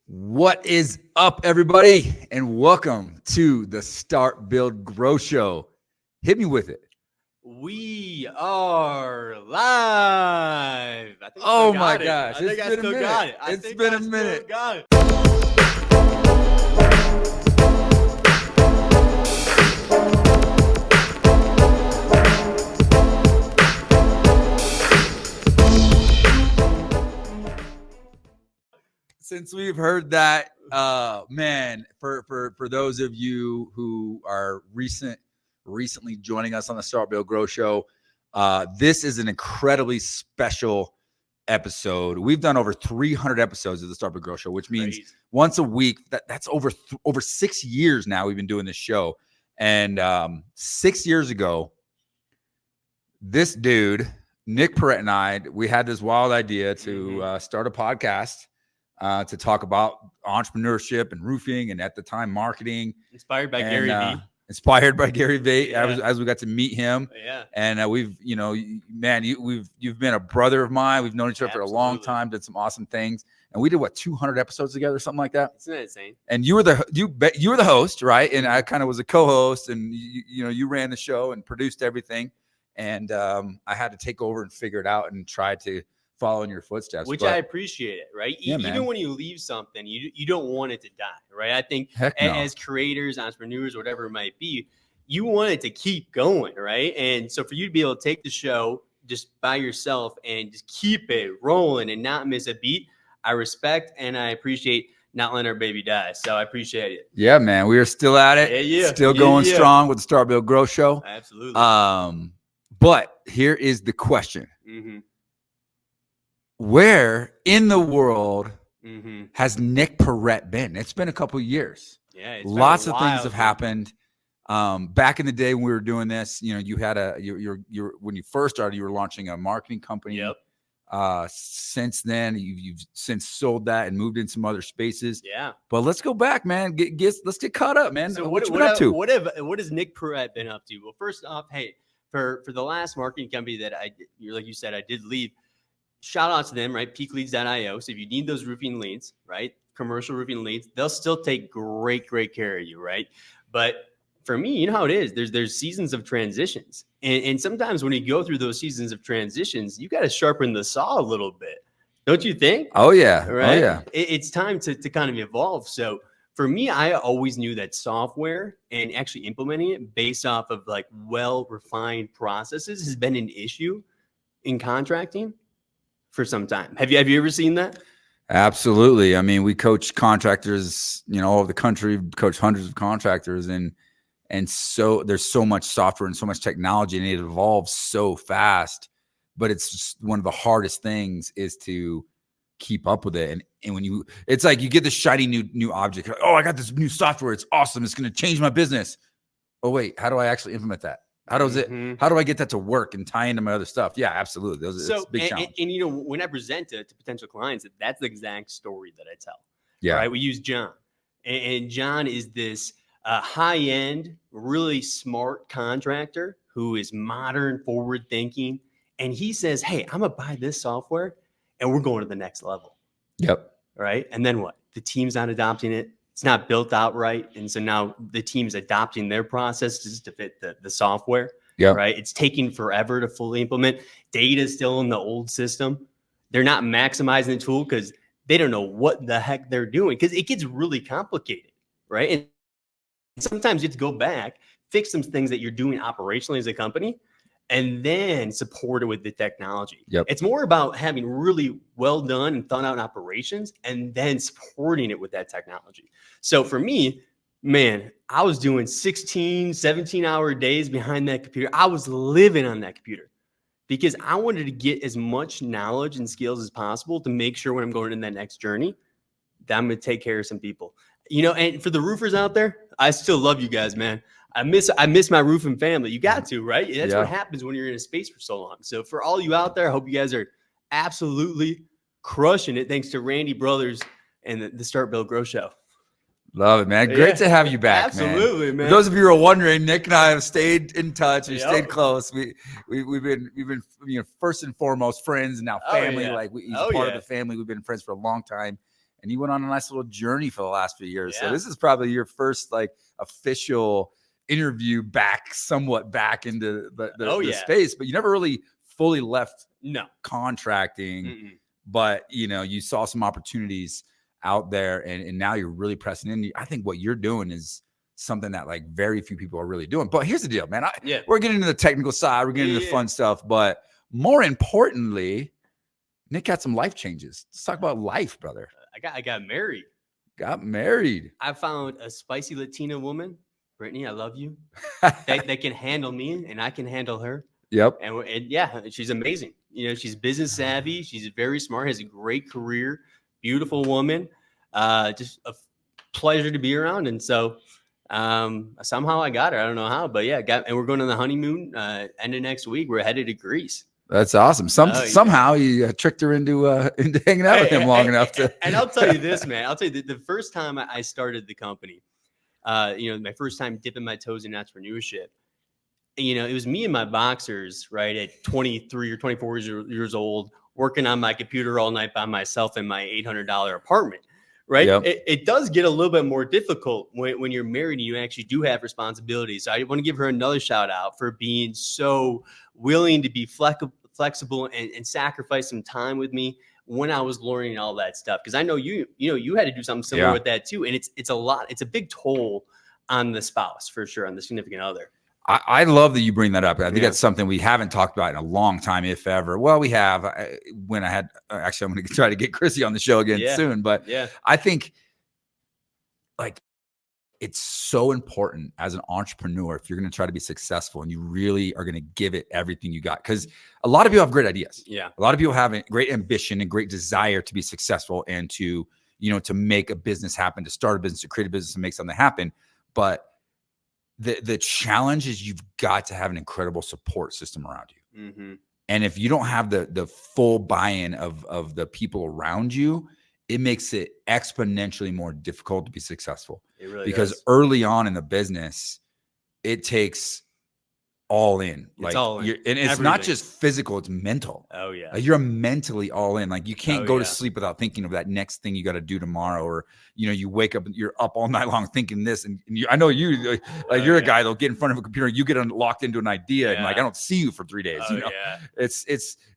What is up, everybody? And welcome to the Start, Build, Grow Show. Hit me with it. We are live. Oh my gosh. I think I still got it. It's been a minute. Got it. Since we've heard that, man, for those of you who are recently joining us on the Start, Build, Grow Show, this is an incredibly special episode. We've done over 300 episodes of the Start, Build, Grow Show, which means once a week. That's over 6 years now we've been doing this show. And 6 years ago, this dude, Nick Peret, and I, we had this wild idea to start a podcast to talk about entrepreneurship and roofing, and at the time, marketing. Inspired by Gary Vee. Inspired by Gary Vee, as we got to meet him. Yeah. And we've, you've been a brother of mine. We've known each other for a long time, did some awesome things. And we did 200 episodes together, something like that. Isn't that insane? And you were the host, right? And I kind of was a co-host, and you ran the show and produced everything. And I had to take over and figure it out and try to follow in your footsteps. Which I appreciate it, right? Yeah, even when you leave something, you don't want it to die, right? I think as creators, entrepreneurs, whatever it might be, you want it to keep going, right? And so for you to be able to take the show just by yourself and just keep it rolling and not miss a beat, I respect and I appreciate not letting our baby die. So I appreciate it. Yeah, man. We are still at it. Still going strong with the Start, Build, Grow Show. Absolutely. But here is the question. Mm-hmm. Where in the world has Nick Peret been? It's been a couple of years. Yeah, lots of things have happened. Back in the day when we were doing this, you had when you first started, you were launching a marketing company. Yep. Since then, you've since sold that and moved in some other spaces. Yeah. But let's go back, man. Let's get caught up, man. So what you been up to? What has Nick Peret been up to? Well, first off, hey, for the last marketing company that like you said, I did leave. Shout out to them, right? Peakleads.io. So if you need those roofing leads, right? Commercial roofing leads, they'll still take great care of you, right? But for me, you know how it is. There's seasons of transitions. And sometimes when you go through those seasons of transitions, you got to sharpen the saw a little bit. Don't you think? Oh, yeah. Right? Oh, yeah. It's time to kind of evolve. So for me, I always knew that software and actually implementing it based off of like well-refined processes has been an issue in contracting for some time. Have you ever seen that? Absolutely. I mean, we coach contractors, all over the country, coach hundreds of contractors, and so there's so much software and so much technology, and it evolves so fast. But it's just one of the hardest things is to keep up with it. And when it's like you get this shiny new object. Like, oh, I got this new software. It's awesome. It's going to change my business. Oh wait, how do I actually implement that? How does it? How do I get that to work and tie into my other stuff? Yeah, absolutely. It's a big challenge. And when I present to potential clients, that's the exact story that I tell. Yeah. Right. We use John, and John is this high-end, really smart contractor who is modern, forward-thinking, and he says, "Hey, I'm gonna buy this software, and we're going to the next level." Yep. Right. And then what? The team's not adopting it. It's not built out right. And so now the team's adopting their processes to fit the software. Yeah. Right. It's taking forever to fully implement. Data is still in the old system. They're not maximizing the tool because they don't know what the heck they're doing, because it gets really complicated. Right. And sometimes you have to go back, fix some things that you're doing operationally as a company, and then support it with the technology. Yep. It's more about having really well done and thought out operations and then supporting it with that technology. So for me, man, I was doing 16, 17-hour days behind that computer. I was living on that computer because I wanted to get as much knowledge and skills as possible to make sure when I'm going in that next journey that I'm going to take care of some people. And for the roofers out there, I still love you guys, man. I miss my roofing family. You got to, right? That's what happens when you're in a space for so long. So for all you out there, I hope you guys are absolutely crushing it. Thanks to Randy Brothers and the Start, Build, Grow Show. Love it, man. Great to have you back, Absolutely, man. For those of you who are wondering, Nick and I have stayed in touch. We stayed close. We've been first and foremost friends, and now family. He's part of the family. We've been friends for a long time. and you went on a nice little journey for the last few years. Yeah. So this is probably your first like official interview somewhat back into the space, but you never really fully left contracting. Mm-mm. But you saw some opportunities out there, and now you're really pressing in. I think what you're doing is something that like very few people are really doing. But here's the deal, man. We're getting into the technical side, we're getting into the fun stuff, but more importantly, Nick had some life changes. Let's talk about life, brother. I got married. Got married. I found a spicy Latina woman. Brittany, I love you. That can handle me, and I can handle her. Yep. And yeah, she's amazing. She's business savvy. She's very smart. Has a great career. Beautiful woman. Just a pleasure to be around. And so somehow I got her. I don't know how, but yeah, and we're going on the honeymoon end of next week. We're headed to Greece. That's awesome. Somehow you tricked her into hanging out with him long enough to. And I'll tell you this, man. I'll tell you the first time I started the company, my first time dipping my toes in entrepreneurship, it was me and my boxers, right, at 23 or 24 years old, working on my computer all night by myself in my $800 apartment, right? Yep. It does get a little bit more difficult when you're married and you actually do have responsibilities. So I want to give her another shout out for being so willing to be flexible and sacrifice some time with me when I was learning all that stuff. Because I know you had to do something similar with that too. And it's a lot. It's a big toll on the spouse for sure, on the significant other. I love that you bring that up. I think that's something we haven't talked about in a long time, if ever. Well, we have. I'm going to try to get Chrissy on the show again soon. But I think like it's so important as an entrepreneur, if you're going to try to be successful and you really are going to give it everything you got. Because a lot of people have great ideas. Yeah. A lot of people have a great ambition and great desire to be successful and to make a business happen, to start a business, to create a business and make something happen. But the challenge is you've got to have an incredible support system around you. Mm-hmm. And if you don't have the full buy-in of the people around you, it makes it exponentially more difficult to be successful. It really because does. Early on in the business, it takes all in. It's all in. And it's not just physical, it's mental. Oh yeah. You're mentally all in. Like you can't go to sleep without thinking of that next thing you got to do tomorrow. Or, you wake up and you're up all night long thinking this. And I know you're a guy that'll get in front of a computer, you get locked into an idea and like, I don't see you for 3 days.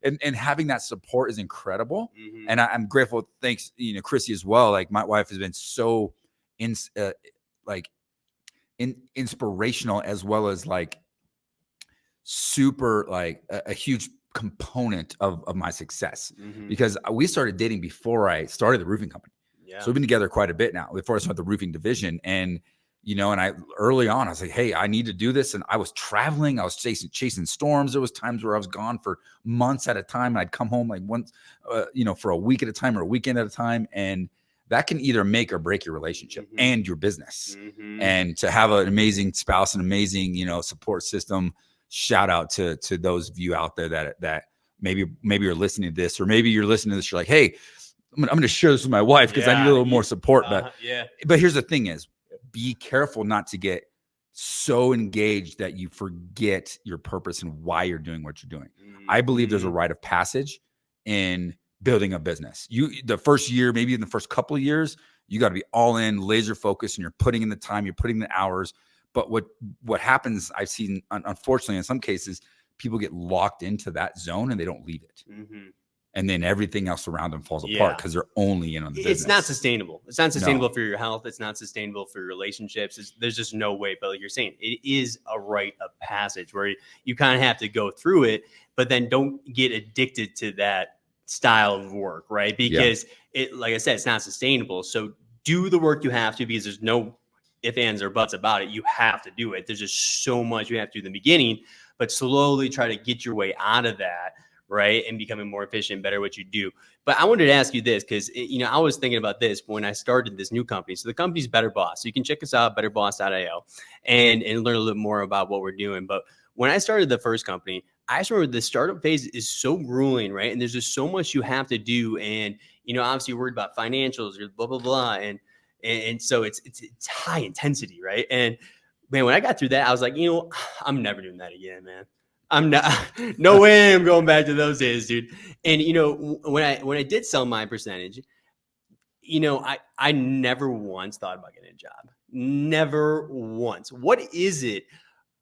And having that support is incredible. Mm-hmm. And I'm grateful. Thanks, Chrissy as well. Like my wife has been so inspirational, as well as like super like a huge component of my success. Mm-hmm. Because we started dating before I started the roofing company. So we've been together quite a bit now before I started the roofing division. And, and I early on, I was like, hey, I need to do this. And I was traveling, I was chasing storms. There was times where I was gone for months at a time. I'd come home like once, for a week at a time or a weekend at a time. And that can either make or break your relationship and your business. Mm-hmm. And to have an amazing spouse, an amazing, support system. Shout out to those of you out there that maybe you're listening to this, or maybe you're listening to this. You're like, hey, I'm going to share this with my wife because I need a little more support. But here's the thing is, be careful not to get so engaged that you forget your purpose and why you're doing what you're doing. Mm-hmm. I believe there's a rite of passage in building a business. The first year, maybe in the first couple of years, you got to be all in, laser focused, and you're putting in the time, you're putting in the hours. But what happens, I've seen, unfortunately, in some cases, people get locked into that zone and they don't leave it. Mm-hmm. And then everything else around them falls apart because they're only in on the business. It's not sustainable. It's not sustainable for your health. It's not sustainable for your relationships. There's just no way. But like you're saying, it is a rite of passage where you kind of have to go through it, but then don't get addicted to that style of work, right? Because like I said, it's not sustainable. So do the work you have to, because there's no if, ands, or buts about it. You have to do it. There's just so much you have to do in the beginning, but slowly try to get your way out of that, right? And becoming more efficient, better what you do. But I wanted to ask you this, because, I was thinking about this when I started this new company. So the company's Better Boss. So you can check us out, betterboss.io, and learn a little bit more about what we're doing. But when I started the first company, I just remember the startup phase is so grueling, right? And there's just so much you have to do. And, obviously you're worried about financials or blah, blah, blah. And so it's high intensity, right? And man, when I got through that, I was like, I'm never doing that again, man. I'm not, no way I'm going back to those days, dude. And when I did sell my percentage, I never once thought about getting a job. Never once. What is it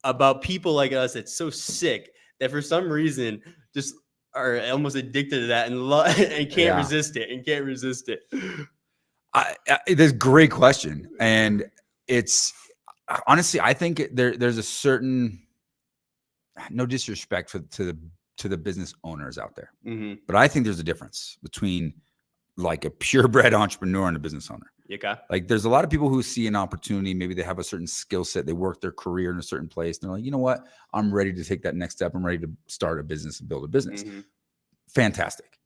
about people like us that's so sick that for some reason just are almost addicted to that and can't resist it? That's a great question. And it's honestly, I think there's a certain, no disrespect to the business owners out there, but I think there's a difference between like a purebred entrepreneur and a business owner. Okay. Like there's a lot of people who see an opportunity. Maybe they have a certain skill set. They work their career in a certain place. And they're like, you know what? I'm ready to take that next step. I'm ready to start a business and build a business. Fantastic.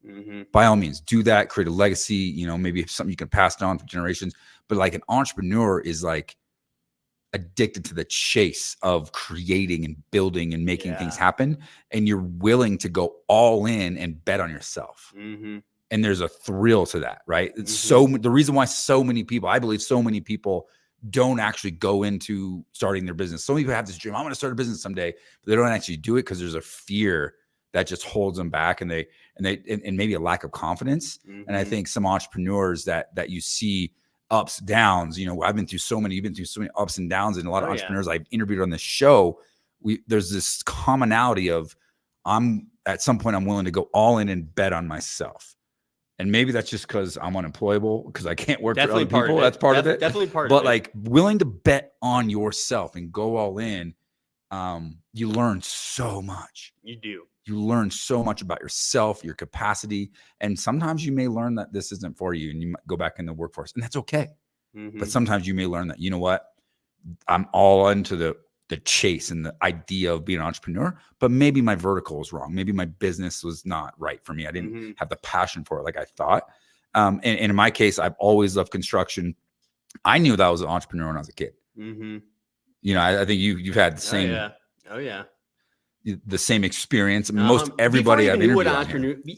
By all means, do that, create a legacy, maybe something you can pass it on for generations. But like an entrepreneur is like addicted to the chase of creating and building and making things happen. And you're willing to go all in and bet on yourself. And there's a thrill to that, right? It's the reason why I believe so many people don't actually go into starting their business. So many people have this dream, I'm going to start a business someday, but they don't actually do it because there's a fear that just holds them back, and maybe a lack of confidence. And I think some entrepreneurs that you see ups, downs, I've been through so many, you've been through so many ups and downs, and a lot of entrepreneurs I've interviewed on this show, there's this commonality of at some point I'm willing to go all in and bet on myself. And maybe that's just because I'm unemployable, because I can't work for other people. That's part of it. Definitely part of it. But like willing to bet on yourself and go all in, you learn so much. You do. You learn so much about yourself, your capacity. And sometimes you may learn that this isn't for you and you might go back in the workforce, and that's okay. But sometimes you may learn that, you know what? I'm all into the chase and the idea of being an entrepreneur, but maybe my vertical is wrong. Maybe my business was not right for me. I didn't have the passion for it like I thought. And in my case, I've always loved construction. I knew that I was an entrepreneur when I was a kid. I think you've had the same. Oh yeah. The same experience. Most everybody I've interviewed.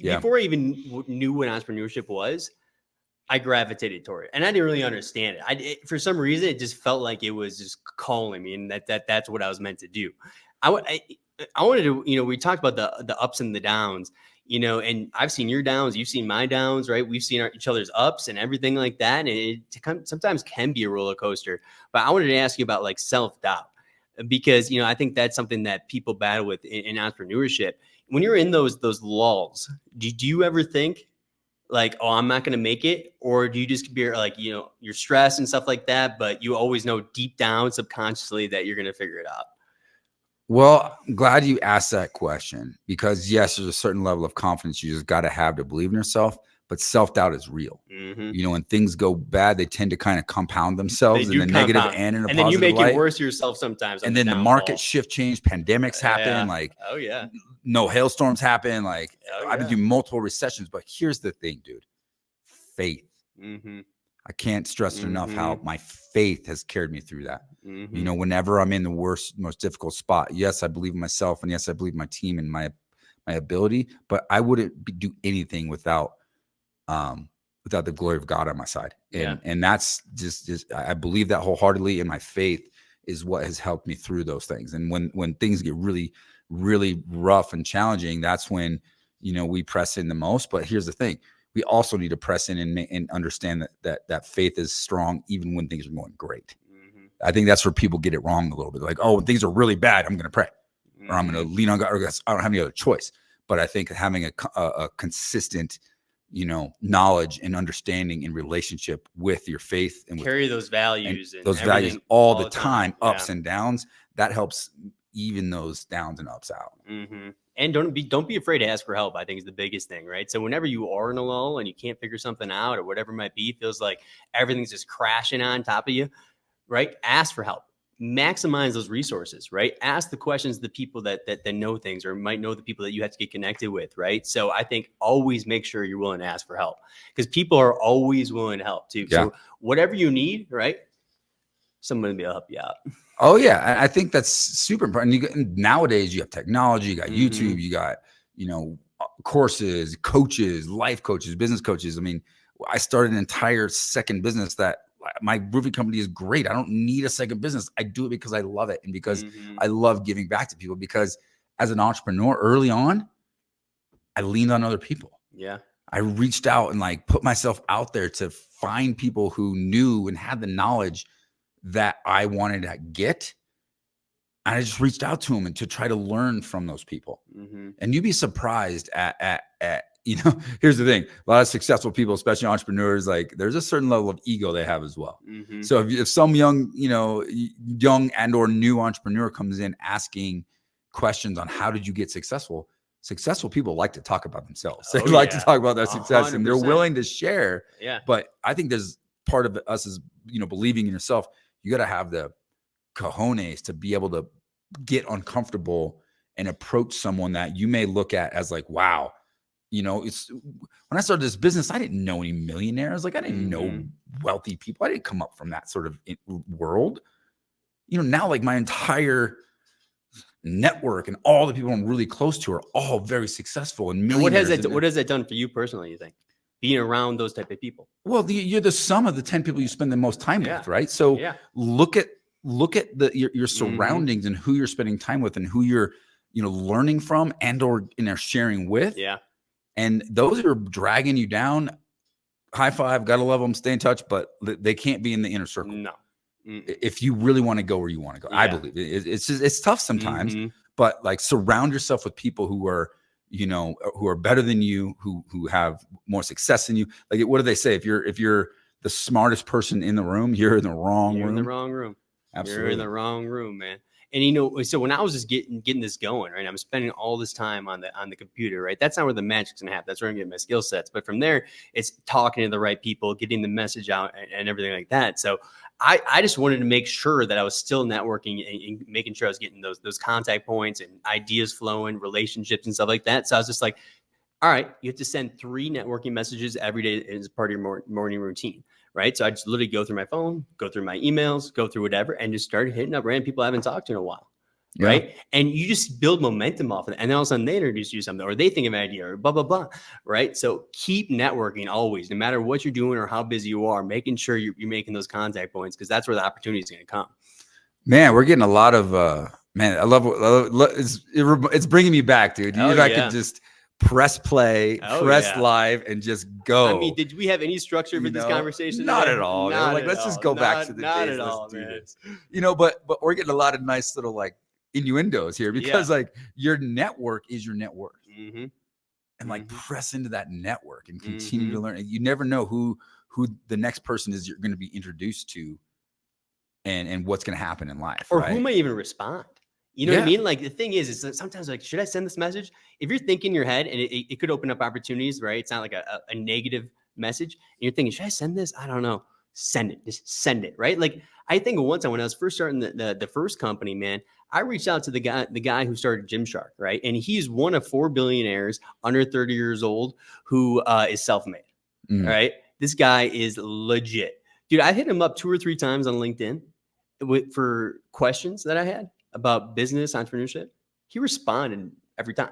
Before I even knew what entrepreneurship was, I gravitated toward it, and I didn't really understand it. For some reason, it just felt like it was just calling me, and that's what I was meant to do. I wanted to, we talked about the ups and the downs, and I've seen your downs, you've seen my downs, right? We've seen each other's ups and everything like that, and it sometimes can be a roller coaster. But I wanted to ask you about like self-doubt, because I think that's something that people battle with in entrepreneurship. When you're in those lulls, do you ever think like, oh, I'm not going to make it? Or do you just be like, you're stressed and stuff like that, but you always know deep down subconsciously that you're going to figure it out? Well, I'm glad you asked that question, because yes, there's a certain level of confidence you just got to have to believe in yourself, but self-doubt is real. When things go bad, they tend to kind of compound themselves in the negative and in a positive light. And then you make it worse yourself sometimes. And then the market shift change, pandemics happen, no hailstorms happen. I've been through multiple recessions, but here's the thing, dude, faith. I can't stress enough how my faith has carried me through that. Whenever I'm in the worst, most difficult spot, yes, I believe in myself, and yes, I believe in my team and my ability, but I wouldn't do anything without the glory of God on my side. And that's just I believe that wholeheartedly, and my faith is what has helped me through those things. And when things get really, really rough and challenging, that's when, we press in the most. But here's the thing. We also need to press in and understand that faith is strong even when things are going great. I think that's where people get it wrong a little bit. Like, oh, when things are really bad, I'm going to pray, or I'm going to lean on God, or I don't have any other choice. But I think having a consistent, knowledge and understanding and relationship with your faith, and carry those values and those values all the time, ups and downs, that helps even those downs and ups out. And don't be afraid to ask for help. I think is the biggest thing, right? So whenever you are in a lull and you can't figure something out, or whatever it might be, feels like everything's just crashing on top of you, right? Ask for help. Maximize those resources, right? Ask the questions to the people that know things, or might know the people that you have to get connected with, right? So I think always make sure you're willing to ask for help, because people are always willing to help too. So whatever you need, right? Somebody will be able to help you out. Oh yeah, I think that's super important. Nowadays, you have technology, you got YouTube, you got courses, coaches, life coaches, business coaches. I mean, I started an entire second business that my roofing company is great. I don't need a second business. I do it because I love it, and because I love giving back to people. Because as an entrepreneur, early on, I leaned on other people. Yeah. I reached out and like put myself out there to find people who knew and had the knowledge that I wanted to get. And I just reached out to them and to try to learn from those people. Mm-hmm. And you'd be surprised at here's the thing. A lot of successful people, especially entrepreneurs, like there's a certain level of ego they have as well. Mm-hmm. So if some young and or new entrepreneur comes in asking questions on how did you get successful people like to talk about themselves. They like to talk about their success 100%. And they're willing to share. Yeah. But I think there's part of us is, believing in yourself. You got to have the cojones to be able to get uncomfortable and approach someone that you may look at as like, wow, it's when I started this business, I didn't know any millionaires. Like I didn't know wealthy people. I didn't come up from that sort of world. Now like my entire network and all the people I'm really close to are all very successful and millionaires. What has that done for you personally, you think? Being around those type of people? Well, you're the sum of the 10 people you spend the most time with, right? So look at your surroundings and who you're spending time with and who you're learning from and or sharing with. Yeah. And those who are dragging you down, high five, gotta love them, stay in touch, but they can't be in the inner circle. No. If you really want to go where you want to go. I believe it's tough sometimes, but like surround yourself with people who are who are better than you, who have more success than you. Like, what do they say? If you're the smartest person in the room, you're in the wrong room. You're in the wrong room. Absolutely. You're in the wrong room, man. And so when I was just getting this going, right, I'm spending all this time on the computer, right? That's not where the magic's gonna happen. That's where I'm getting my skill sets. But from there, it's talking to the right people, getting the message out, and everything like that. So I just wanted to make sure that I was still networking and making sure I was getting those contact points and ideas flowing, relationships and stuff like that. So I was just like, all right, you have to send 3 networking messages every day as part of your morning routine. Right. So I just literally go through my phone, go through my emails, go through whatever, and just started hitting up random people I haven't talked to in a while. Yeah. Right. And you just build momentum off of it. And then all of a sudden they introduce you to something or they think of an idea or blah, blah, blah. Right. So keep networking always, no matter what you're doing or how busy you are, making sure you're making those contact points because that's where the opportunity is going to come. Man, we're getting a lot of man. I love it's bringing me back, dude. I could just press play, press live, and just go. I mean, did we have any structure for this conversation? Not at all. Let's just go back to the not days. At all, let's do man. this. But we're getting a lot of nice little like innuendos here because like your network is your net worth, and like press into that network and continue to learn. You never know who the next person is you're going to be introduced to, and what's going to happen in life, or right? who might even respond. You know what I mean? Like the thing is that sometimes like, should I send this message? If you're thinking in your head and it could open up opportunities, right? It's not like a negative message. And you're thinking, should I send this? I don't know. Send it. Just send it, right? Like I think one time when I was first starting the first company, man, I reached out to the guy who started Gymshark, right? And he's one of 4 billionaires under 30 years old who is self-made, right? This guy is legit. Dude, I hit him up 2 or 3 times on LinkedIn for questions that I had about business, entrepreneurship. He responded every time.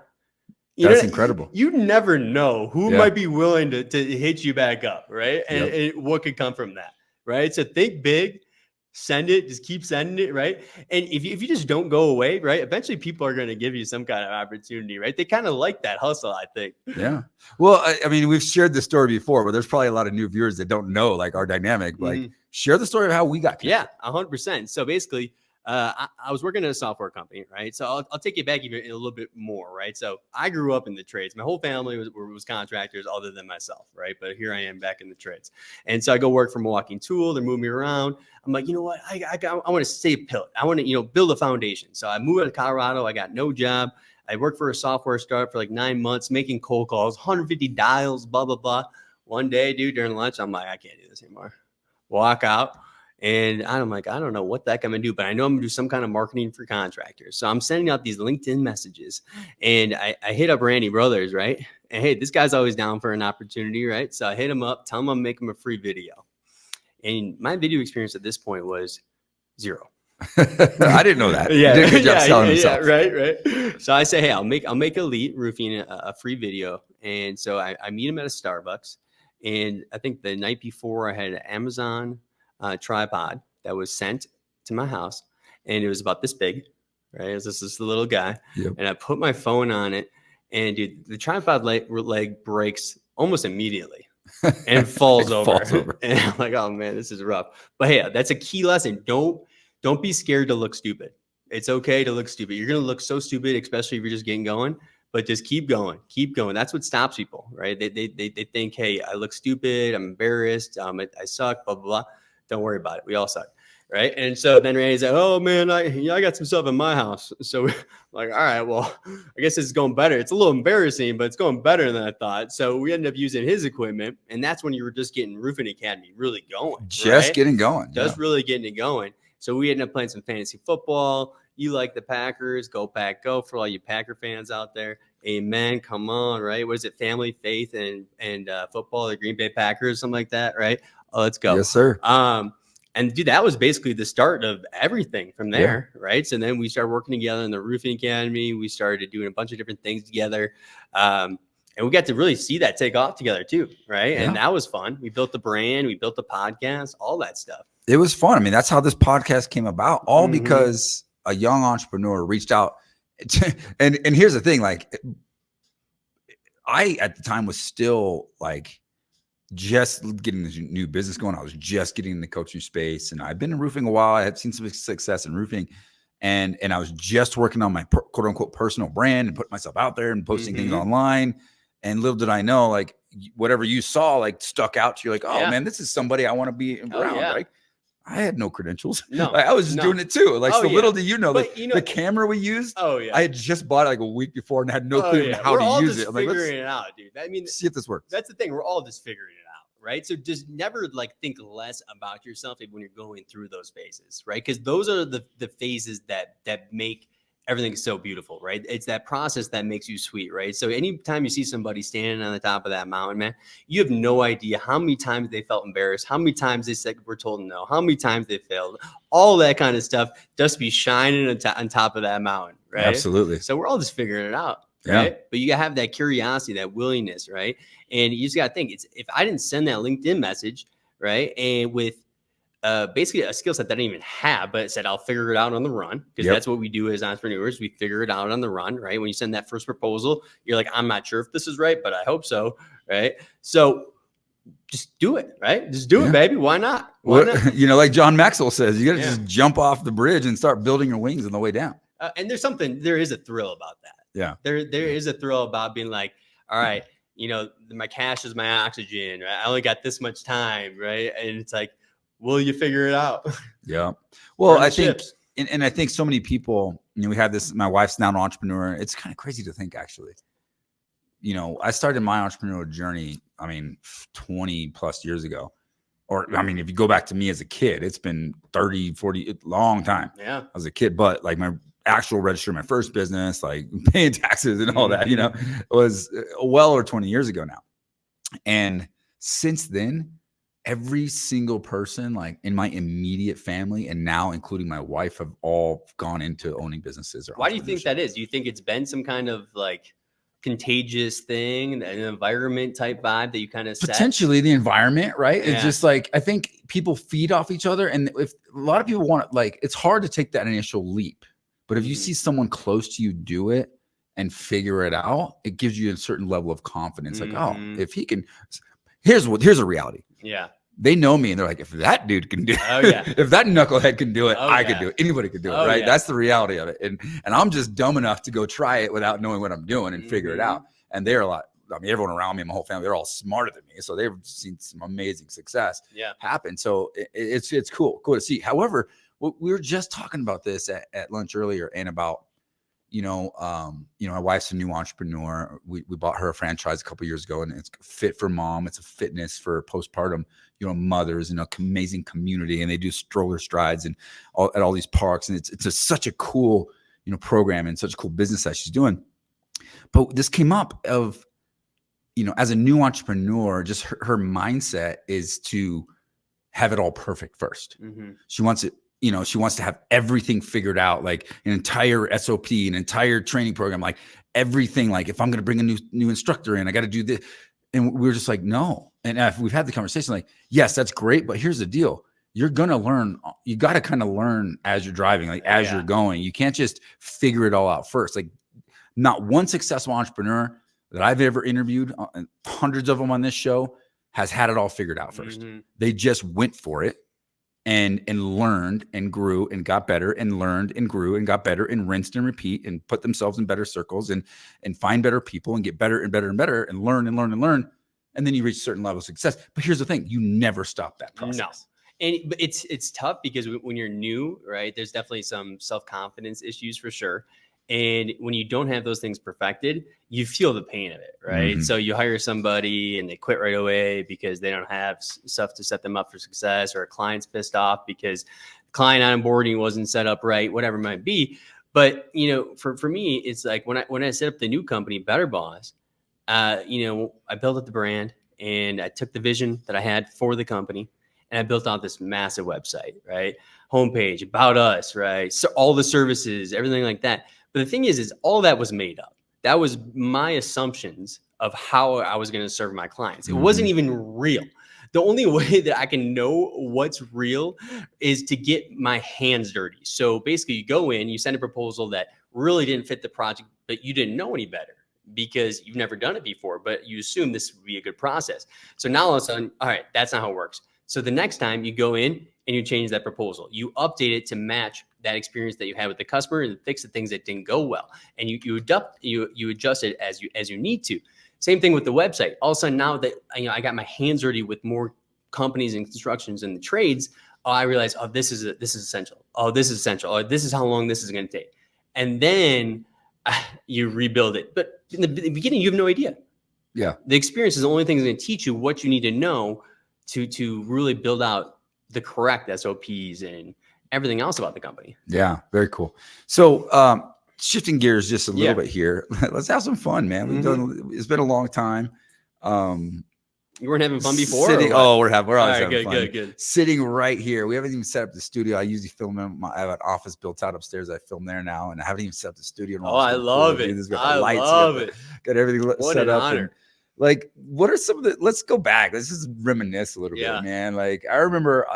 That's incredible. You never know who might be willing to hit you back up, right? And what could come from that, right? So think big, send it, just keep sending it, right? And if you just don't go away, right? Eventually people are going to give you some kind of opportunity, right? They kind of like that hustle, I think. Yeah. Well, I mean, we've shared this story before, but there's probably a lot of new viewers that don't know like our dynamic. Like share the story of how we got connected. Yeah, 100%. So basically, I was working at a software company, right? So I'll take you back even a little bit more, right? So I grew up in the trades. My whole family was contractors other than myself, right? But here I am back in the trades. And so I go work for Milwaukee Tool. They're moving me around. I'm like, you know what? I want to stay put. I want to, build a foundation. So I moved out of Colorado. I got no job. I worked for a software startup for like 9 months, making cold calls, 150 dials, blah, blah, blah. One day, dude, during lunch, I'm like, I can't do this anymore. Walk out. And I'm like, I don't know what the heck I'm going to do, but I know I'm going to do some kind of marketing for contractors. So I'm sending out these LinkedIn messages and I hit up Randy Brothers, right? And hey, this guy's always down for an opportunity, right? So I hit him up, tell him I'm making him a free video. And my video experience at this point was 0. I didn't know that. Yeah, he did a good job selling himself. Right. So I say, hey, I'll make Elite Roofing a free video. And so I meet him at a Starbucks. And I think the night before I had an Amazon tripod that was sent to my house, and it was about this big, right? It was this little guy, and I put my phone on it, and dude, the tripod leg breaks almost immediately and falls It over. falls over. And I'm like, oh man, this is rough. But hey, that's a key lesson. Don't be scared to look stupid. It's okay to look stupid. You're going to look so stupid, especially if you're just getting going, but just keep going, keep going. That's what stops people, right? They think, hey, I look stupid. I'm embarrassed. I suck, blah, blah, blah. Don't worry about it. We all suck. Right. And so then Randy's like, oh man, I got some stuff in my house. So like, all right, well, I guess it's going better. It's a little embarrassing, but it's going better than I thought. So we ended up using his equipment. And that's when you were just getting Roofing Academy really going. Just getting going. Just really getting it going. So we ended up playing some fantasy football. You like the Packers, go Pack, go, for all you Packer fans out there. Amen. Come on, right? What is it? Family, faith, and football, the Green Bay Packers, something like that, right? Oh, let's go. Yes, sir. And dude, that was basically the start of everything from there, right? So then we started working together in the Roofing Academy. We started doing a bunch of different things together. And we got to really see that take off together too, right? Yeah. And that was fun. We built the brand, we built the podcast, all that stuff. It was fun. I mean, that's how this podcast came about, all because a young entrepreneur reached out. And here's the thing, like, I at the time was still like just getting this new business going. I was just getting in the coaching space, and I've been in roofing a while. I had seen some success in roofing, and I was just working on my quote unquote personal brand and putting myself out there and posting things online. And little did I know, like, whatever you saw, like, stuck out to you, like, oh man, this is somebody I want to be around. Right? I had no credentials. No, like, I was just doing it too. Like, so little do you know, but, the camera we used. Oh yeah, I had just bought it like a week before and had no clue how to use it. I'm like, figuring it out, dude. I mean, see if this works. That's the thing. We're all just figuring it out, right? So just never like think less about yourself when you're going through those phases, right? Because those are the phases that make everything so beautiful, right? It's that process that makes you sweet, right? So anytime you see somebody standing on the top of that mountain, man, you have no idea how many times they felt embarrassed, how many times they said were told no, how many times they failed, all that kind of stuff just be shining on top of that mountain, right? Absolutely. So we're all just figuring it out, right? But you gotta have that curiosity, that willingness, right? And you just gotta think, if I didn't send that LinkedIn message, right, and with basically a skill set that I didn't even have, but it said, I'll figure it out on the run, because that's what we do as entrepreneurs. We figure it out on the run, right? When you send that first proposal, you're like, I'm not sure if this is right, but I hope so, right? So just do it, right? Just do it, baby. Why not? Why not? You know, like John Maxwell says, you got to just jump off the bridge and start building your wings on the way down. And there is a thrill about that. Yeah. There is a thrill about being like, all right, you know, my cash is my oxygen, right? I only got this much time, right? And it's like, will you figure it out? Yeah. Well, I think, and I think so many people, you know, we have this, my wife's now an entrepreneur. It's kind of crazy to think, actually, you know, I started my entrepreneurial journey, I mean, 20 plus years ago. Or, I mean, if you go back to me as a kid, it's been 30, 40, long time. Yeah. I was a kid, but like my actual register, my first business, like paying taxes and all that, you know, was well over 20 years ago now. And since then, every single person like in my immediate family and now including my wife have all gone into owning businesses. Or why do you think that is? Do you think it's been some kind of like contagious thing, an environment type vibe that you kind of set? Potentially the environment, right? It's just like, I think people feed off each other, and if a lot of people want it, like, it's hard to take that initial leap, but if you see someone close to you do it and figure it out, it gives you a certain level of confidence. Like, oh, if he can, here's a reality. Yeah. They know me and they're like, if that dude can do it, if that knucklehead can do it, I can do it. Anybody can do it, right? That's the reality of it. And I'm just dumb enough to go try it without knowing what I'm doing and figure it out. And they're a lot, I mean, everyone around me, my whole family, they're all smarter than me. So they've seen some amazing success happen. So it's cool to see. However, we were just talking about this at lunch earlier, and about, my wife's a new entrepreneur. We bought her a franchise a couple of years ago, and it's fit for mom. It's a fitness for postpartum, mothers, and an amazing community. And they do stroller strides and at all these parks. And it's such a cool, program, and such a cool business that she's doing. But this came up of, as a new entrepreneur, just her mindset is to have it all perfect first. She wants it. She wants to have everything figured out, like an entire SOP, an entire training program, like everything. Like, if I'm going to bring a new instructor in, I got to do this. And we were just like, no. And we've had the conversation, like, yes, that's great, but here's the deal. You're going to learn. You got to kind of learn as you're driving, like as you're going. You can't just figure it all out first. Like, not one successful entrepreneur, that I've ever interviewed, and hundreds of them on this show, has had it all figured out first. They just went for it and learned and grew and got better and learned and grew and got better and rinsed and repeat and put themselves in better circles and find better people and get better and better and better and learn and learn and learn. And then you reach a certain level of success. But here's the thing, you never stop that process. No. But it's tough because when you're new, right, there's definitely some self-confidence issues for sure. And when you don't have those things perfected, you feel the pain of it, right? So you hire somebody and they quit right away because they don't have stuff to set them up for success, or a client's pissed off because client onboarding wasn't set up right, whatever it might be. But, you know, for me, it's like when I set up the new company, Better Boss, you know, I built up the brand and I took the vision that I had for the company and I built out this massive website, right? Homepage, about us, right? So all the services, everything like that. But the thing is all that was made up. That was my assumptions of how I was going to serve my clients. It wasn't even real. The only way that I can know what's real is to get my hands dirty. So basically you go in, you send a proposal that really didn't fit the project, but you didn't know any better because you've never done it before, but you assume this would be a good process. So now all of a sudden, all right, that's not how it works. So the next time you go in and you change that proposal, you update it to match that experience that you had with the customer and fix the things that didn't go well. And you adjust it as you need to. Same thing with the website. All of a sudden now that I got my hands dirty with more companies and constructions and the trades, I realized, this is essential. Oh, this is essential. Oh, this is how long this is going to take. And then you rebuild it. But in the beginning, you have no idea. Yeah. The experience is the only thing that's going to teach you what you need to know to really build out the correct SOPs and everything else about the company. Yeah, very cool. So shifting gears just a little bit here. Let's have some fun, man. We've done, it's been a long time. You weren't having fun before? We're always having fun. Good. Sitting right here. We haven't even set up the studio. I usually film in I have an office built out upstairs. I film there now, and I haven't even set up the studio. I love it. I love it. Got everything set up. Honor. Like, what are some of the, let's go back. Let's just reminisce a little bit, man. Like, I remember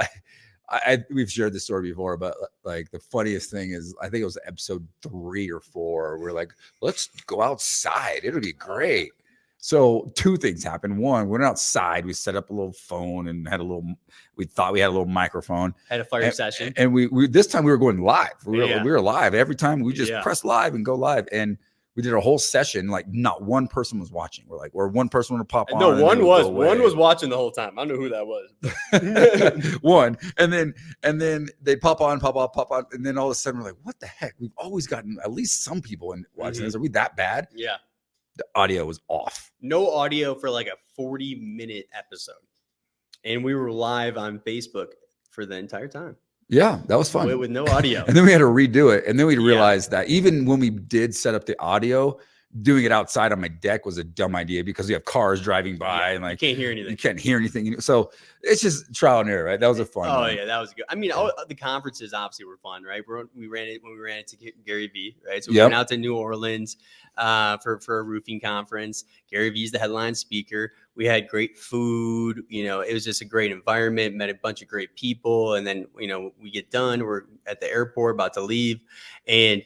we've shared this story before, but like the funniest thing is, I think it was episode 3 or 4. We're like, let's go outside. It'll be great. So 2 things happened. One, we went outside. We set up a little phone and we thought we had a little microphone. Had a fire session. And we this time we were going live. We were live. Every time we just press live and go live. And we did a whole session, like not one person was watching. We're like, or one person would pop on. No, one was watching the whole time. I don't know who that was. One. And then they pop on. And then all of a sudden we're like, what the heck? We've always gotten at least some people in watching this. Are we that bad? Yeah. The audio was off. No audio for like a 40-minute episode. And we were live on Facebook for the entire time. Yeah, that was fun. With no audio. And then we had to redo it. And then we realized that even when we did set up the audio, doing it outside on my deck was a dumb idea because we have cars driving by and like you can't hear anything. You can't hear anything. So it's just trial and error, right? That was a fun one. Yeah, that was good. I mean, all the conferences obviously were fun, right? We ran it to Gary Vee, right? So we went out to New Orleans for a roofing conference. Gary Vee's the headline speaker. We had great food. It was just a great environment. Met a bunch of great people, and then we get done. We're at the airport about to leave, and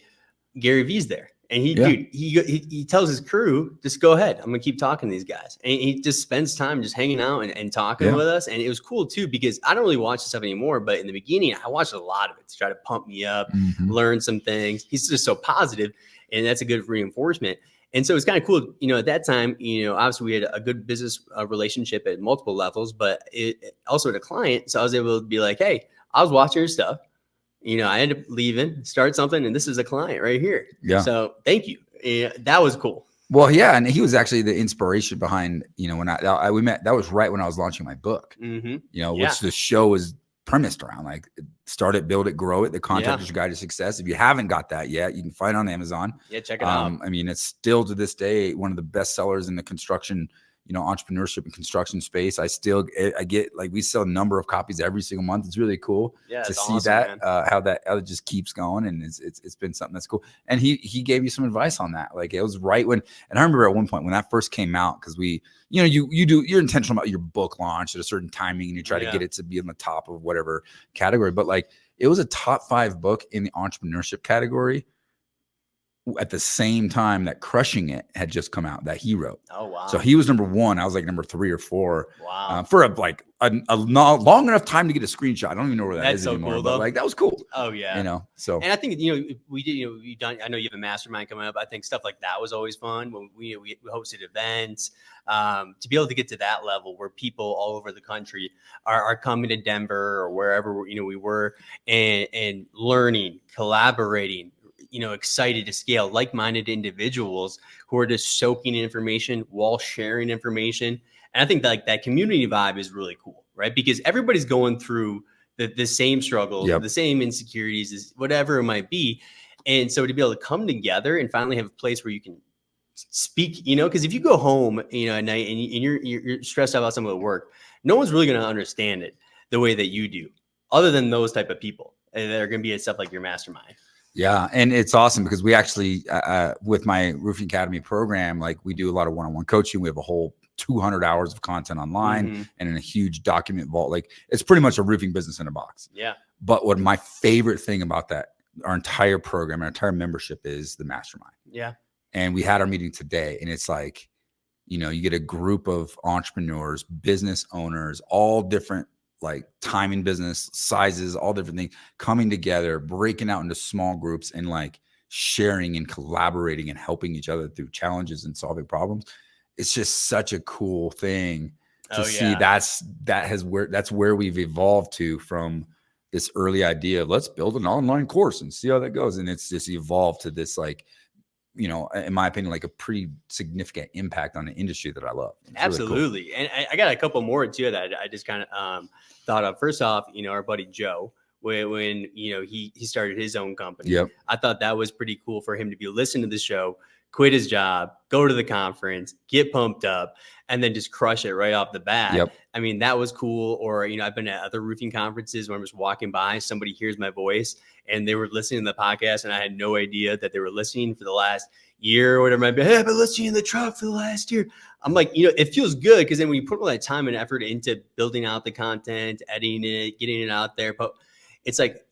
Gary Vee's there. And he tells his crew, just go ahead. I'm going to keep talking to these guys. And he just spends time just hanging out and talking with us. And it was cool too, because I don't really watch this stuff anymore. But in the beginning, I watched a lot of it to try to pump me up, learn some things. He's just so positive, and that's a good reinforcement. And so it's kind of cool, at that time, obviously we had a good business relationship at multiple levels, but it also had a client. So I was able to be like, hey, I was watching your stuff. I ended up leaving, start something, and this is a client right here. Yeah. So thank you. That was cool. Well, yeah, and he was actually the inspiration behind, when we met. That was right when I was launching my book. Which the show is premised around, like start it, build it, grow it. The Contractor's Guide to Success. If you haven't got that yet, you can find it on Amazon. Yeah, check it out. I mean, it's still to this day one of the best sellers in the construction, entrepreneurship and construction space. I get, like, we sell a number of copies every single month. It's really cool to see awesome, that, how it just keeps going. And it's been something that's cool. And he gave you some advice on that. Like, it was right when, and I remember at one point when that first came out, cause you're intentional about your book launch at a certain timing and you try to get it to be on the top of whatever category. But like, it was a top 5 book in the entrepreneurship category at the same time that Crushing It had just come out, that he wrote. Oh, wow. So he was number 1. I was like number 3 or 4. Wow. For a long enough time to get a screenshot. I don't even know where that is so anymore. Cool, but though. like that was cool. Oh yeah. You know. So and I think we did. We done. I know you have a mastermind coming up. I think stuff like that was always fun when we hosted events. To be able to get to that level where people all over the country are coming to Denver or wherever we were and learning, collaborating. Excited to scale, like-minded individuals who are just soaking in information while sharing information. And I think that community vibe is really cool, right? Because everybody's going through the same struggles, the same insecurities, whatever it might be. And so to be able to come together and finally have a place where you can speak, because if you go home, at night and you're stressed out about some of the work, no one's really going to understand it the way that you do, other than those type of people that are going to be at stuff like your mastermind. Yeah. And it's awesome because we actually, with my Roofing Academy program, like we do a lot of one-on-one coaching. We have a whole 200 hours of content online and in a huge document vault. Like it's pretty much a roofing business in a box. Yeah. But what my favorite thing about that, our entire program, our entire membership is the mastermind. Yeah. And we had our meeting today and it's like, you get a group of entrepreneurs, business owners, all different like time in business sizes, all different things coming together, breaking out into small groups and like sharing and collaborating and helping each other through challenges and solving problems. It's just such a cool thing to see. That's where we've evolved to from this early idea of let's build an online course and see how that goes. And it's just evolved to this, like, in my opinion, like a pretty significant impact on the industry that I love. It's absolutely. Really cool. And I got a couple more too that I just kind of thought of. First off, our buddy Joe, when he started his own company. Yep. I thought that was pretty cool for him to be listening to the show, quit his job, go to the conference, get pumped up, and then just crush it right off the bat. Yep. I mean, that was cool. Or, I've been at other roofing conferences when I'm just walking by, somebody hears my voice and they were listening to the podcast and I had no idea that they were listening for the last year or whatever it might be. Hey, I've been listening in the truck for the last year. I'm like, it feels good because then when you put all that time and effort into building out the content, editing it, getting it out there, but it's like,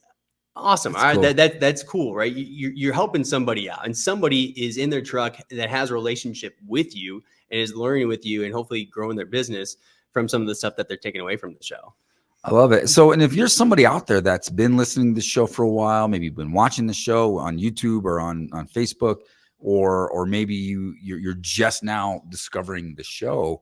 awesome. All right. Cool. That's cool, right? You're helping somebody out and somebody is in their truck that has a relationship with you and is learning with you and hopefully growing their business from some of the stuff that they're taking away from the show. I love it. So, and if you're somebody out there that's been listening to the show for a while, maybe you've been watching the show on YouTube or on Facebook, or maybe you're just now discovering the show,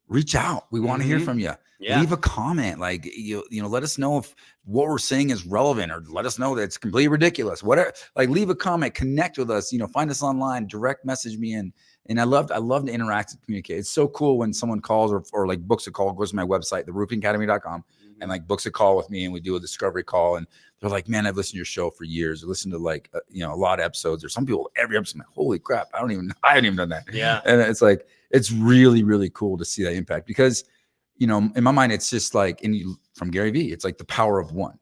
reach out. We want to hear from you. Yeah. Leave a comment. Like, let us know if what we're saying is relevant, or let us know that it's completely ridiculous. Whatever, like leave a comment, connect with us, find us online, direct message me. And I love to interact and communicate. It's so cool when someone calls or like books a call, goes to my website, theroofingacademy.com, and like books a call with me and we do a discovery call. And they're like, man, I've listened to your show for years. I listened to like, a lot of episodes, or some people every episode. Like, holy crap. I haven't even done that. Yeah. And it's like, it's really, really cool to see that impact because, in my mind, it's just like, from Gary Vee, it's like the power of one.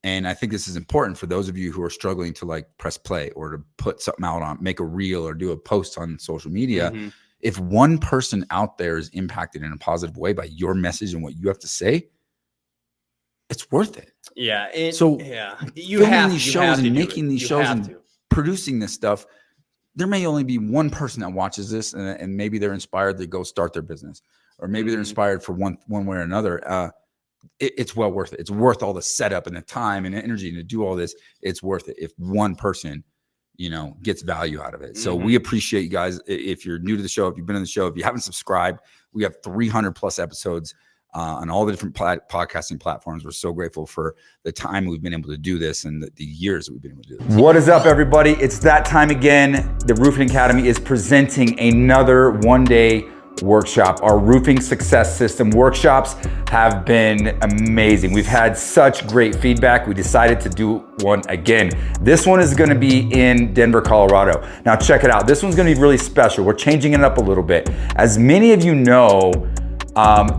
And I think this is important for those of you who are struggling to like press play or to put something out on, make a reel or do a post on social media. If one person out there is impacted in a positive way by your message and what you have to say, it's worth it. Yeah. You have these shows and making these shows and producing this stuff. There may only be one person that watches this and maybe they're inspired to go start their business, or maybe they're inspired for one way or another. It's well worth it. It's worth all the setup and the time and the energy to do all this. It's worth it if one person, gets value out of it. So we appreciate you guys. If you're new to the show, if you've been on the show, if you haven't subscribed, we have 300 plus episodes on all the different podcasting platforms. We're so grateful for the time we've been able to do this and the years that we've been able to do this. What is up, everybody? It's that time again. The Roofing Academy is presenting another one-day workshop. Our roofing success system workshops have been amazing. We've had such great feedback. We decided to do one again. This one is going to be in Denver, Colorado. Now check it out. This one's going to be really special. We're changing it up a little bit. As many of you know,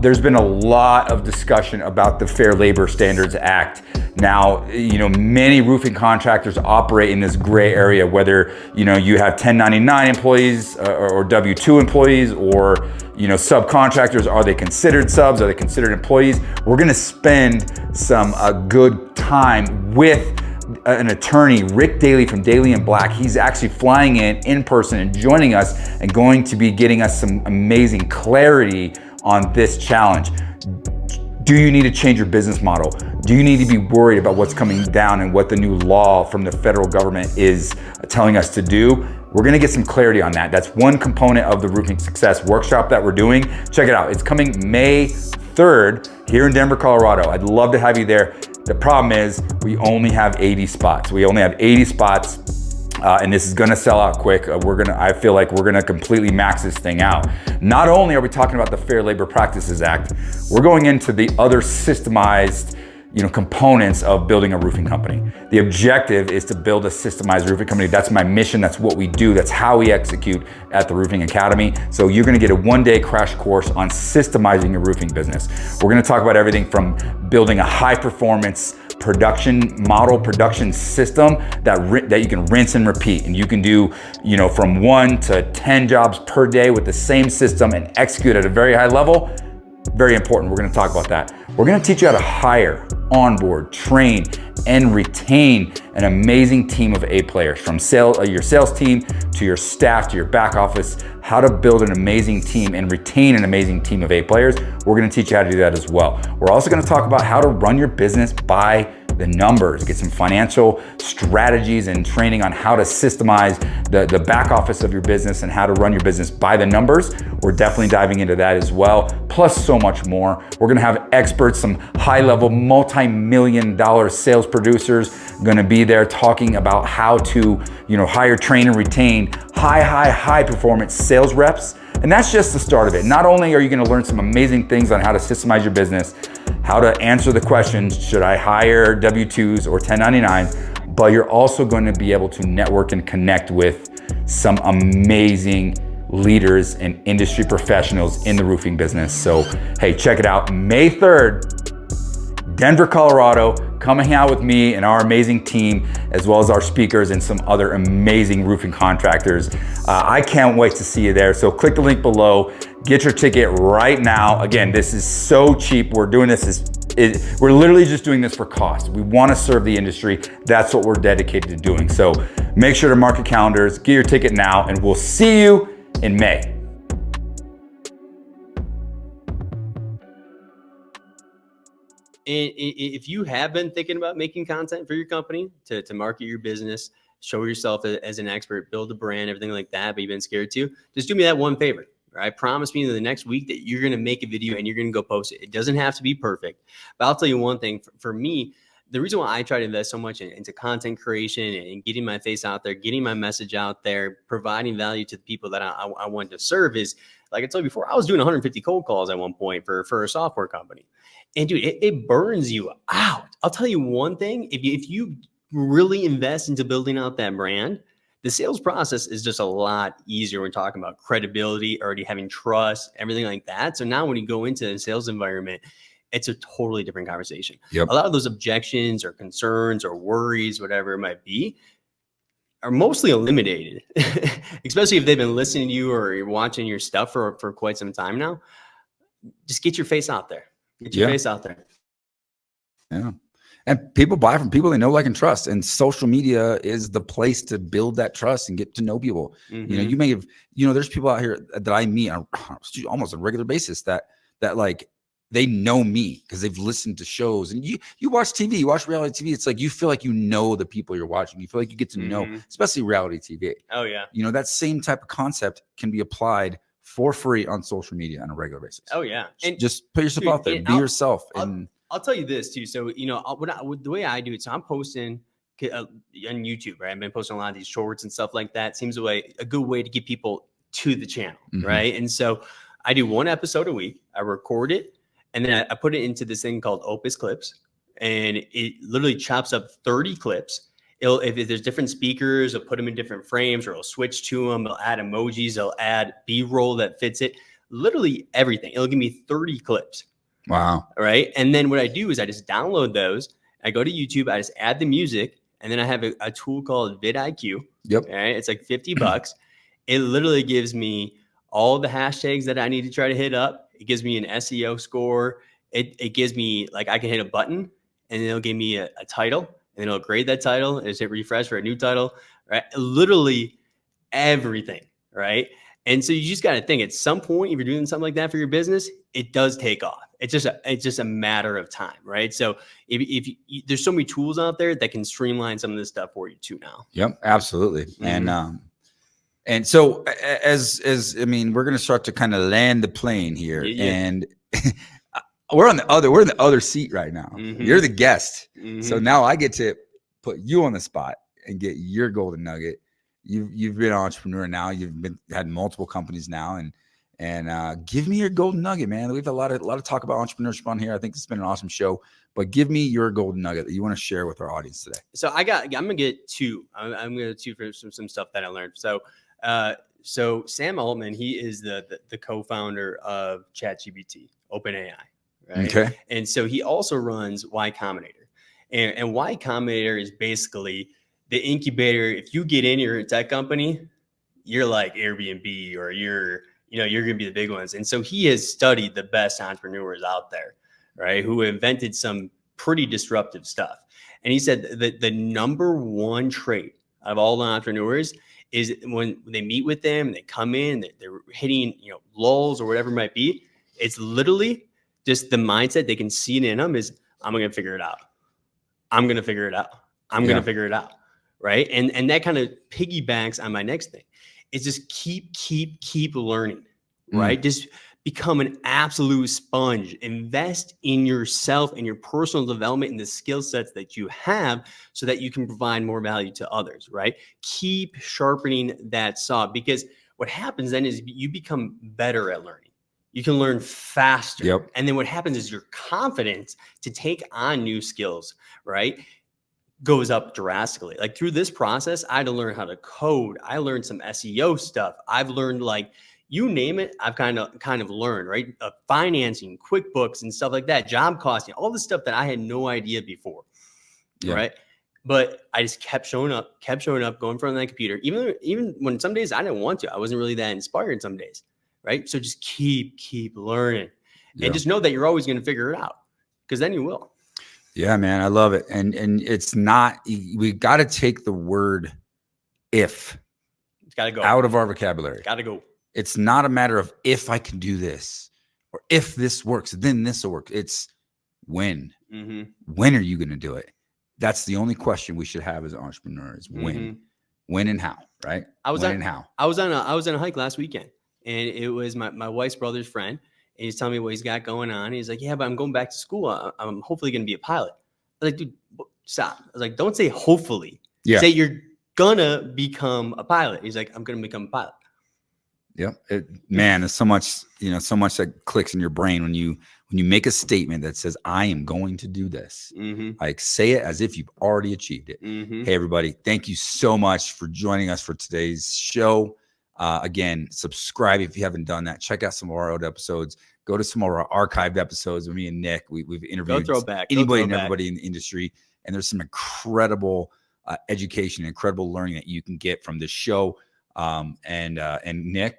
there's been a lot of discussion about the Fair Labor Standards Act. Now, many roofing contractors operate in this gray area, whether, you have 1099 employees or W-2 employees, or, subcontractors. Are they considered subs? Are they considered employees? We're going to spend some good time with an attorney, Rick Daly from Daly and Black. He's actually flying in person and joining us and going to be getting us some amazing clarity on this challenge. Do you need to change your business model? Do you need to be worried about what's coming down and what the new law from the federal government is telling us to do? We're gonna get some clarity on that. That's one component of the Roofing Success workshop that we're doing. Check it out, it's coming May 3rd here in Denver, Colorado. I'd love to have you there. The problem is we only have 80 spots. We only have 80 spots. And this is gonna sell out quick. I feel like we're gonna completely max this thing out. Not only are we talking about the Fair Labor Practices Act, we're going into the other systemized components of building a roofing company. The objective is to build a systemized roofing company. That's my mission, that's what we do, that's how we execute at the Roofing Academy. So you're gonna get a one-day crash course on systemizing your roofing business. We're gonna talk about everything from building a high-performance production system that you can rinse and repeat, and you can do from 1 to 10 jobs per day with the same system and execute at a very high level. Very important. We're going to talk about that. We're going to teach you how to hire, onboard, train, and retain an amazing team of A players, from your sales team to your staff to your back office, how to build an amazing team and retain an amazing team of A players. We're going to teach you how to do that as well. We're also going to talk about how to run your business by the numbers, get some financial strategies and training on how to systemize the back office of your business and how to run your business by the numbers. We're definitely diving into that as well, plus so much more. We're gonna have experts, some high-level, multi-million-dollar sales producers gonna be there talking about how to hire, train, and retain high performance sales reps. And that's just the start of it. Not only are you gonna learn some amazing things on how to systemize your business, how to answer the questions, should I hire W-2s or 1099s, but you're also going to be able to network and connect with some amazing leaders and industry professionals in the roofing business. So, hey, check it out. May 3rd, Denver, Colorado. Come hang out with me and our amazing team, as well as our speakers and some other amazing roofing contractors. I can't wait to see you there. So click the link below. Get your ticket right now. Again, this is so cheap. We're doing this we're literally just doing this for cost. We want to serve the industry. That's what we're dedicated to doing. So make sure to mark your calendars, get your ticket now, and we'll see you in May. And if you have been thinking about making content for your company to market your business, show yourself as an expert, build a brand, everything like that, but you've been scared to, just do me that one favor. Right? Promise me in the next week that you're going to make a video and you're going to go post it. It doesn't have to be perfect, but I'll tell you one thing. For me, the reason why I try to invest so much into content creation and getting my face out there, getting my message out there, providing value to the people that I want to serve is, like I told you before, I was doing 150 cold calls at one point for a software company. And dude, it burns you out. I'll tell you one thing. If you really invest into building out that brand, the sales process is just a lot easier when talking about credibility, already having trust, everything like that. So now when you go into a sales environment, it's a totally different conversation. Yep. A lot of those objections or concerns or worries, whatever it might be, are mostly eliminated, especially if they've been listening to you or you're watching your stuff for quite some time now. Just get your face out there. Get your face out there. Yeah. And people buy from people they know, like, and trust. And social media is the place to build that trust and get to know people. Mm-hmm. You may have, there's people out here that I meet on almost a regular basis that like, they know me because they've listened to shows. And you watch TV, you watch reality TV. It's like you feel like you know the people you're watching. You feel like you get to know, especially reality TV. Oh yeah. That same type of concept can be applied for free on social media on a regular basis. Oh yeah. And just put yourself out there, be yourself. And I'll tell you this too. So, the way I do it, so I'm posting on YouTube, right? I've been posting a lot of these shorts and stuff like that. Seems a good way to get people to the channel, right? And so I do one episode a week. I record it, and then I put it into this thing called Opus Clips, and it literally chops up 30 clips. If there's different speakers, it'll put them in different frames, or it'll switch to them. It'll add emojis. It'll add B-roll that fits it. Literally everything. It'll give me 30 clips. Wow. All right. And then what I do is I just download those. I go to YouTube. I just add the music. And then I have a tool called vidIQ. Yep. All right. It's like $50. It literally gives me all the hashtags that I need to try to hit up. It gives me an SEO score. It gives me, like, I can hit a button and it'll give me a title. then it'll create that title and hit refresh for a new title, right? Literally everything, right? And so you just got to think at some point, if you're doing something like that for your business, it does take off. It's just a matter of time, right? So if there's so many tools out there that can streamline some of this stuff for you too now. Yep, absolutely. And so as I mean, we're going to start to kind of land the plane here, and we're in the other seat right now. You're the guest, so now I get to put you on the spot and get your golden nugget. You've been an entrepreneur now. You've had multiple companies now, and give me your golden nugget, man. We've had a lot of talk about entrepreneurship on here. I think it's been an awesome show, but give me your golden nugget that you want to share with our audience today. So I'm gonna get two. I'm gonna get two for some stuff that I learned. So Sam Altman, he is the co-founder of ChatGPT, OpenAI, right? Okay. And so he also runs Y Combinator, and Y Combinator is basically the incubator. If you get in your tech company, you're like Airbnb, or you're gonna be the big ones. And so he has studied the best entrepreneurs out there, right, who invented some pretty disruptive stuff. And he said that the number one trait of all the entrepreneurs is when they meet with them, they come in, they're hitting lulls or whatever it might be. It's literally just the mindset they can see it in them is, I'm gonna figure it out. I'm gonna figure it out. I'm gonna figure it out. Right. And that kind of piggybacks on my next thing. Is just keep learning, right? Just become an absolute sponge. Invest in yourself and your personal development and the skill sets that you have so that you can provide more value to others, right? Keep sharpening that saw, because what happens then is you become better at learning. You can learn faster. Yep. And then what happens is your confidence to take on new skills, right, goes up drastically. Like through this process, I had to learn how to code. I learned some SEO stuff. I've learned, like, you name it, I've kind of learned, right? Financing, QuickBooks and stuff like that, job costing, all the stuff that I had no idea before, right? But I just kept showing up, going in front of that computer. Even when some days I didn't want to, I wasn't really that inspired some days, right? So just keep learning, and just know that you're always going to figure it out, because then you will. Yeah, man, I love it. And it's not, we got to take the word if it's got to go out of our vocabulary. Got to go. It's not a matter of if I can do this, or if this works, then this will work. It's when. When are you going to do it? That's the only question we should have as entrepreneurs. When and how, right? I was on a hike last weekend, and it was my wife's brother's friend. And he's telling me what he's got going on. He's like, yeah, but I'm going back to school. I'm hopefully going to be a pilot. I was like, dude, stop. I was like, don't say hopefully. Yeah. Say you're going to become a pilot. He's like, I'm going to become a pilot. Yep. Man, there's so much that clicks in your brain when you make a statement that says, I am going to do this. Like, say it as if you've already achieved it. Hey, everybody, thank you so much for joining us for today's show. Again, subscribe if you haven't done that. Check out some of our old episodes. Go to some of our archived episodes with me and Nick. We've interviewed anybody and everybody in the industry, and there's some incredible education, incredible learning that you can get from this show. And Nick,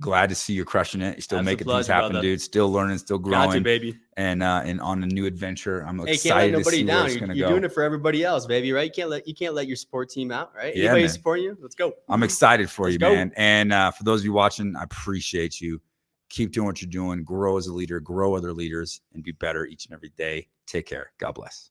glad to see you crushing it. You're still making things happen, brother. Dude. Still learning, still growing, got you, baby. And on a new adventure. I'm excited can't let nobody to see down. where it's going to go. You're doing it for everybody else, baby, right? You can't let your support team out, right? Yeah, anybody supporting you? Let's go. I'm excited for you, man. And for those of you watching, I appreciate you. Keep doing what you're doing. Grow as a leader, grow other leaders, and be better each and every day. Take care. God bless.